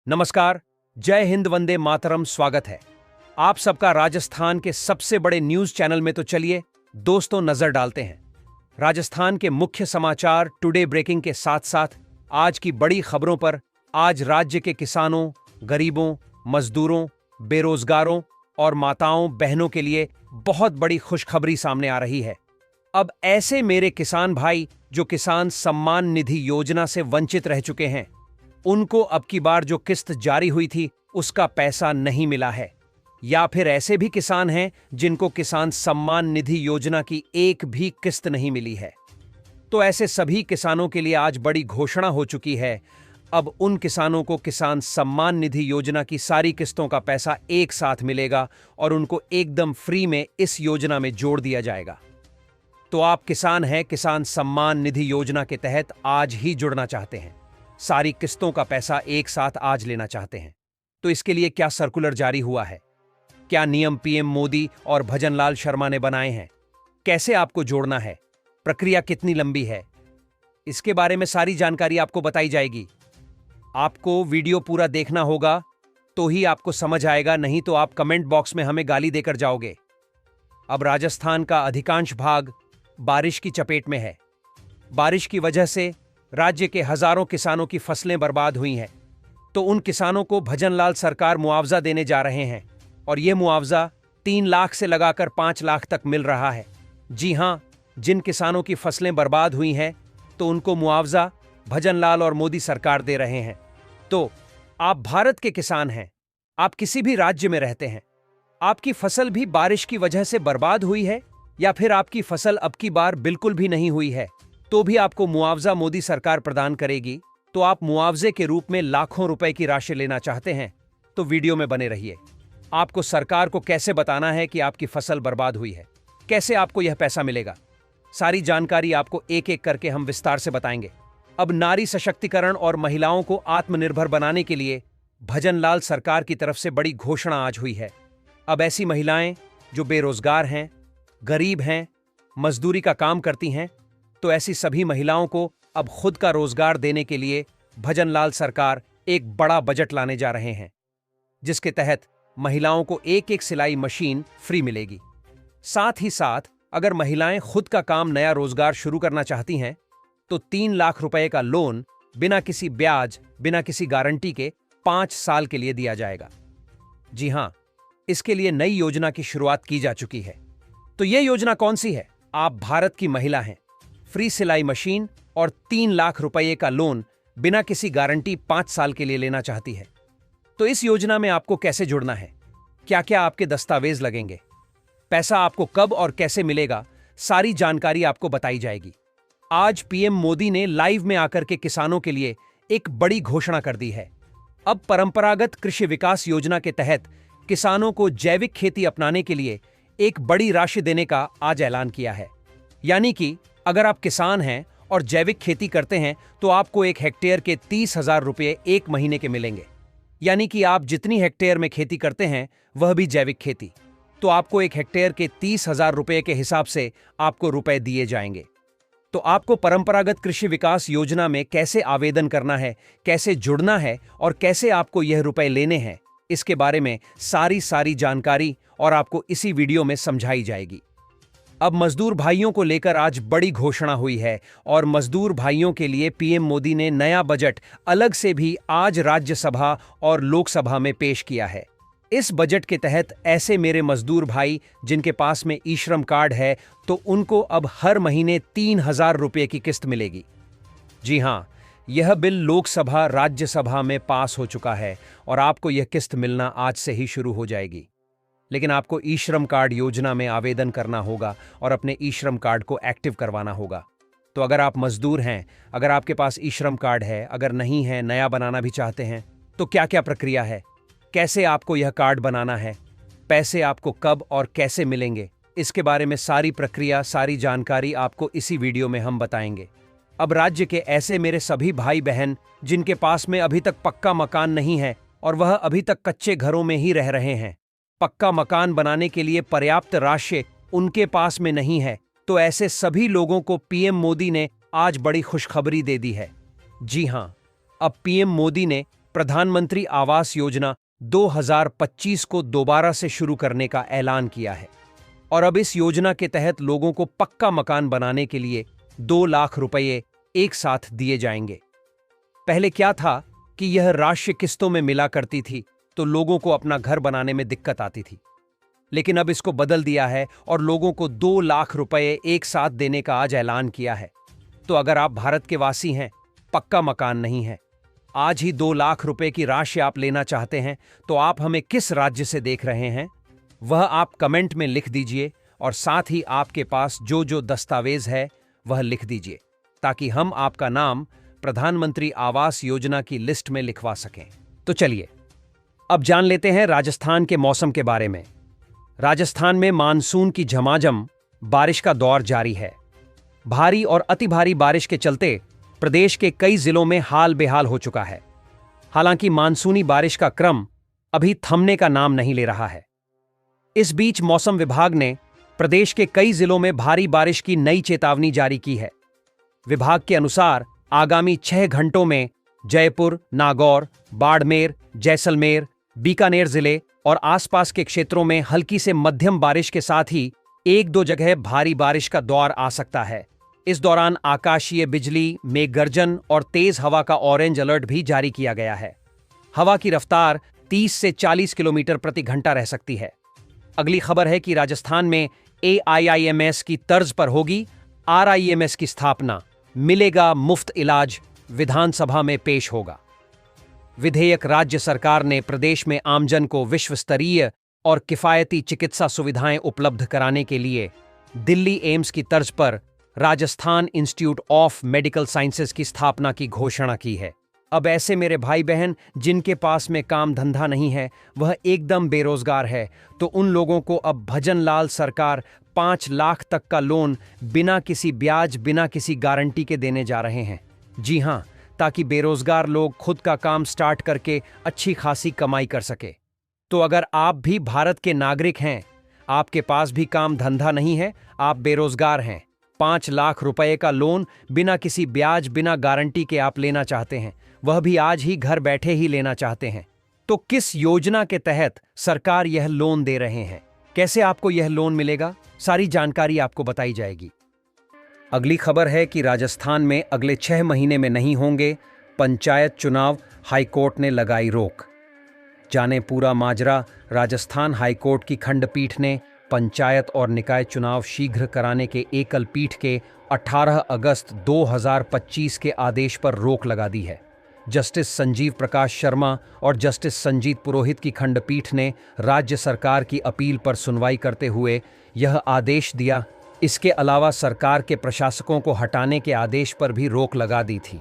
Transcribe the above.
नमस्कार, जय हिंद, वंदे मातरम। स्वागत है आप सबका राजस्थान के सबसे बड़े न्यूज चैनल में। तो चलिए दोस्तों, नजर डालते हैं राजस्थान के मुख्य समाचार टुडे ब्रेकिंग के साथ साथ आज की बड़ी खबरों पर। आज राज्य के किसानों, गरीबों, मजदूरों, बेरोजगारों और माताओं बहनों के लिए बहुत बड़ी खुशखबरी सामने आ रही है। अब ऐसे मेरे किसान भाई जो किसान सम्मान निधि योजना से वंचित रह चुके हैं, उनको अब की बार जो किस्त जारी हुई थी उसका पैसा नहीं मिला है, या फिर ऐसे भी किसान हैं जिनको किसान सम्मान निधि योजना की एक भी किस्त नहीं मिली है, तो ऐसे सभी किसानों के लिए आज बड़ी घोषणा हो चुकी है। अब उन किसानों को किसान सम्मान निधि योजना की सारी किस्तों का पैसा एक साथ मिलेगा और उनको एकदम फ्री में इस योजना में जोड़ दिया जाएगा। तो आप किसान हैं, किसान सम्मान निधि योजना के तहत आज ही जुड़ना चाहते हैं, सारी किस्तों का पैसा एक साथ आज लेना चाहते हैं, तो इसके लिए क्या सर्कुलर जारी हुआ है, क्या नियम पीएम मोदी और भजनलाल शर्मा ने बनाए हैं, कैसे आपको जोड़ना है, प्रक्रिया कितनी लंबी है, इसके बारे में सारी जानकारी आपको बताई जाएगी। आपको वीडियो पूरा देखना होगा तो ही आपको समझ आएगा, नहीं तो आप कमेंट बॉक्स में हमें गाली देकर जाओगे। अब राजस्थान का अधिकांश भाग बारिश की चपेट में है। बारिश की वजह से राज्य के हजारों किसानों की फसलें बर्बाद हुई हैं, तो उन किसानों को भजनलाल सरकार मुआवजा देने जा रहे हैं, और यह मुआवजा 3 लाख से लगाकर 5 लाख तक मिल रहा है। जी हां, जिन किसानों की फसलें बर्बाद हुई हैं तो उनको मुआवजा भजनलाल और मोदी सरकार दे रहे हैं। तो आप भारत के किसान हैं, आप किसी भी राज्य में रहते हैं, आपकी फसल भी बारिश की वजह से बर्बाद हुई है या फिर आपकी फसल अब की बार बिल्कुल भी नहीं हुई है, तो भी आपको मुआवजा मोदी सरकार प्रदान करेगी। तो आप मुआवजे के रूप में लाखों रुपए की राशि लेना चाहते हैं तो वीडियो में बने रहिए। आपको सरकार को कैसे बताना है कि आपकी फसल बर्बाद हुई है, कैसे आपको यह पैसा मिलेगा, सारी जानकारी आपको एक एक करके हम विस्तार से बताएंगे। अब नारी सशक्तिकरण और महिलाओं को आत्मनिर्भर बनाने के लिए भजनलाल सरकार की तरफ से बड़ी घोषणा आज हुई है। अब ऐसी महिलाएं जो बेरोजगार हैं, गरीब हैं, मजदूरी का काम करती हैं, तो ऐसी सभी महिलाओं को अब खुद का रोजगार देने के लिए भजनलाल सरकार एक बड़ा बजट लाने जा रहे हैं, जिसके तहत महिलाओं को एक एक सिलाई मशीन फ्री मिलेगी। साथ ही साथ अगर महिलाएं खुद का काम, नया रोजगार शुरू करना चाहती हैं तो 3 लाख रुपए का लोन बिना किसी ब्याज, बिना किसी गारंटी के 5 साल के लिए दिया जाएगा। जी हां, इसके लिए नई योजना की शुरुआत की जा चुकी है। तो यह योजना कौन सी है? आप भारत की महिला हैं, फ्री सिलाई मशीन और 3 लाख रुपए का लोन बिना किसी गारंटी 5 साल के लिए लेना चाहती है। तो इस योजना में आपको कैसे जुड़ना है, क्या क्या आपके दस्तावेज लगेंगे, पैसा आपको कब और कैसे मिलेगा, सारी जानकारी आपको बताई जाएगी। आज पीएम मोदी ने लाइव में आकर के किसानों के लिए एक बड़ी घोषणा कर दी है। अब परंपरागत कृषि विकास योजना के तहत किसानों को जैविक खेती अपनाने के लिए एक बड़ी राशि देने का आज ऐलान किया है। यानी कि अगर आप किसान हैं और जैविक खेती करते हैं तो आपको 1 हेक्टेयर के 30,000 रुपये 1 महीने के मिलेंगे। यानी कि आप जितनी हेक्टेयर में खेती करते हैं वह भी जैविक खेती, तो आपको 1 हेक्टेयर के 30,000 रुपये के हिसाब से आपको रुपए दिए जाएंगे। तो आपको परंपरागत कृषि विकास योजना में कैसे आवेदन करना है, कैसे जुड़ना है और कैसे आपको यह रुपए लेने हैं, इसके बारे में सारी जानकारी और आपको इसी वीडियो में समझाई जाएगी। अब मजदूर भाइयों को लेकर आज बड़ी घोषणा हुई है और मजदूर भाइयों के लिए पीएम मोदी ने नया बजट अलग से भी आज राज्यसभा और लोकसभा में पेश किया है। इस बजट के तहत ऐसे मेरे मजदूर भाई जिनके पास में ई श्रम कार्ड है, तो उनको अब हर महीने 3,000 रुपये की किस्त मिलेगी। जी हां, यह बिल लोकसभा, राज्यसभा में पास हो चुका है और आपको यह किस्त मिलना आज से ही शुरू हो जाएगी। लेकिन आपको ई श्रम कार्ड योजना में आवेदन करना होगा और अपने ई श्रम कार्ड को एक्टिव करवाना होगा। तो अगर आप मजदूर हैं, अगर आपके पास ई श्रम कार्ड है, अगर नहीं है, नया बनाना भी चाहते हैं, तो क्या क्या प्रक्रिया है, कैसे आपको यह कार्ड बनाना है, पैसे आपको कब और कैसे मिलेंगे, इसके बारे में सारी प्रक्रिया, सारी जानकारी आपको इसी वीडियो में हम बताएंगे। अब राज्य के ऐसे मेरे सभी भाई बहन जिनके पास में अभी तक पक्का मकान नहीं है और वह अभी तक कच्चे घरों में ही रह रहे हैं, पक्का मकान बनाने के लिए पर्याप्त राशि उनके पास में नहीं है, तो ऐसे सभी लोगों को पीएम मोदी ने आज बड़ी खुशखबरी दे दी है। जी हां, अब पीएम मोदी ने प्रधानमंत्री आवास योजना 2025 को दोबारा से शुरू करने का ऐलान किया है और अब इस योजना के तहत लोगों को पक्का मकान बनाने के लिए 2 लाख रुपए एक साथ दिए जाएंगे। पहले क्या था कि यह राशि किस्तों में मिला करती थी, तो लोगों को अपना घर बनाने में दिक्कत आती थी। लेकिन अब इसको बदल दिया है और लोगों को 2 लाख रुपए एक साथ देने का आज ऐलान किया है। तो अगर आप भारत के वासी हैं, पक्का मकान नहीं है, आज ही 2 लाख रुपए की राशि आप लेना चाहते हैं, तो आप हमें किस राज्य से देख रहे हैं वह आप कमेंट में लिख दीजिए और साथ ही आपके पास जो जो दस्तावेज है वह लिख दीजिए, ताकि हम आपका नाम प्रधानमंत्री आवास योजना की लिस्ट में लिखवा सकें। तो चलिए अब जान लेते हैं राजस्थान के मौसम के बारे में। राजस्थान में मानसून की झमाझम बारिश का दौर जारी है। भारी और अति भारी बारिश के चलते प्रदेश के कई जिलों में हाल बेहाल हो चुका है। हालांकि मानसूनी बारिश का क्रम अभी थमने का नाम नहीं ले रहा है। इस बीच मौसम विभाग ने प्रदेश के कई जिलों में भारी बारिश की नई चेतावनी जारी की है। विभाग के अनुसार आगामी 6 घंटों में जयपुर, नागौर, बाड़मेर, जैसलमेर, बीकानेर जिले और आसपास के क्षेत्रों में हल्की से मध्यम बारिश के साथ ही 1-2 जगह भारी बारिश का दौर आ सकता है। इस दौरान आकाशीय बिजली, मेघ गर्जन और तेज हवा का ऑरेंज अलर्ट भी जारी किया गया है। हवा की रफ्तार 30 से 40 किलोमीटर प्रति घंटा रह सकती है। अगली खबर है कि राजस्थान में AIIMS की तर्ज पर होगी RIMS की स्थापना। मिलेगा मुफ्त इलाज, विधानसभा में पेश होगा। विधेयक राज्य सरकार ने प्रदेश में आमजन को विश्व स्तरीय और किफायती चिकित्सा सुविधाएं उपलब्ध कराने के लिए दिल्ली एम्स की तर्ज पर Rajasthan institute of medical sciences की स्थापना की घोषणा की है। अब ऐसे मेरे भाई बहन जिनके पास में काम धंधा नहीं है, वह एकदम बेरोजगार है, तो उन लोगों को अब भजनलाल सरकार 5 लाख तक का लोन बिना किसी ब्याज, बिना किसी गारंटी के देने जा रहे हैं। जी हां, ताकि बेरोजगार लोग खुद का काम स्टार्ट करके अच्छी खासी कमाई कर सके। तो अगर आप भी भारत के नागरिक हैं, आपके पास भी काम धंधा नहीं है, आप बेरोजगार हैं, 5 लाख रुपए का लोन बिना किसी ब्याज, बिना गारंटी के आप लेना चाहते हैं, वह भी आज ही घर बैठे ही लेना चाहते हैं, तो किस योजना के तहत सरकार यह लोन दे रहे हैं, कैसे आपको यह लोन मिलेगा, सारी जानकारी आपको बताई जाएगी। अगली खबर है कि राजस्थान में अगले 6 महीने में नहीं होंगे पंचायत चुनाव, हाईकोर्ट ने लगाई रोक। जाने पूरा माजरा। राजस्थान हाईकोर्ट की खंडपीठ ने पंचायत और निकाय चुनाव शीघ्र कराने के एकल पीठ के 18 अगस्त 2025 के आदेश पर रोक लगा दी है। जस्टिस संजीव प्रकाश शर्मा और जस्टिस संजीत पुरोहित की खंडपीठ ने राज्य सरकार की अपील पर सुनवाई करते हुए यह आदेश दिया। इसके अलावा सरकार के प्रशासकों को हटाने के आदेश पर भी रोक लगा दी थी।